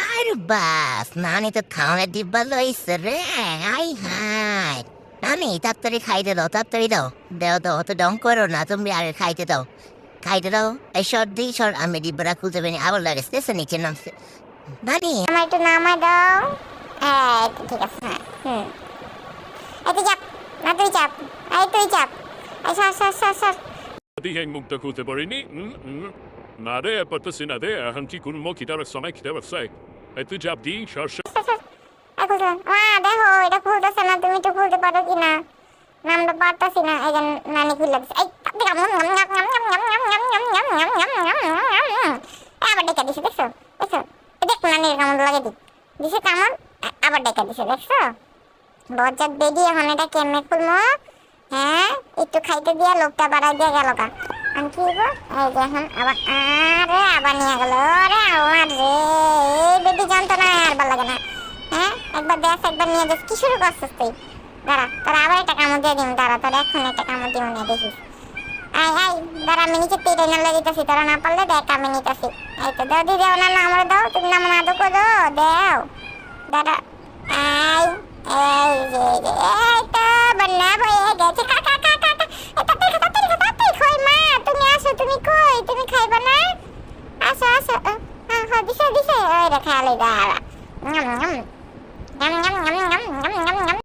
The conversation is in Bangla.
আরে বাস নানি তো খাওয়ানোর ডিব্বা লইছে রে। হাই হাই নানি তাড়াতাড়ি খাইতে দাও, তাড়াতাড়ি দাও, দাও দাও, অত ডং করো না তুমি, আরে খাইতে দাও, খাইতে দাও। এই সর দিই সর, আমি ডিব্বাটা খুলতে পারি আবার লাগে স্টেশন নিচে নামছে। নানি আমার একটু নামা দাও। হ্যাঁ ঠিক আছে, হ্যাঁ এই তুই চাপ, না তুই চাপ, এই তুই চাপ, এই সর সর সর সর। Dihe মুখটা খুলতে পারিনি না রে পারতেছি না রে এখন কি করবো খিদার সময় খিদে বাচ্চাই এই তুই চাপ দি সরষে দেখো এটা খুলতেছে না, তুমি একটু খুলতে পারো কিনা? নামটা পারতাছি না, এই যে নানি খুলে দিচ্ছে। এই আবার ডেকা দিছে, দেখছো দেখছো, দেখ নানির কামড় লাগে দিছে কামড়, আবার ডেকা দিছে, দেখছো বজ্জাত বেডি। এখন এটা কেমনে খুলবো? হ্যাঁ একটু খাইতে দিয়া লোকটা বাড়াই দিয়ে গেল কা, আমি কি করবো? এই যে এখন আবার আরে আবার নিয়ে গেল রে আমার রে, এই বেডি যন্ত্রণা আর ভালো লাগে না। হ্যাঁ একবার দেখ, একবার নিয়ে যাস, কি শুরু করছিস তুই? দাঁড়া তোরা আবার একটা কামড় দিয়ে দিন, দাঁড়া তোরা এখন একটা কামড় দিব না, দেখিস। আই আই দাঁড়া, আমি নিচে তীরে না দিতেছি, তোরা না পারলে দেখ আমি নিতেছি। এই তো দাও দিদি, ওনার নাম দাও, তুমি নাম না দো দাও, দাঁড়া। আই এই যে এই তো বন্যা হয়ে গেছে, কাকা কাকা কাকা, তাড়াতাড়ি কই মা, তুমি আসো, তুমি কই, তুমি খাইবা না? আসো আসো, হ্যাঁ দিছে দিছে, ওই রে খালি দাঁড়া।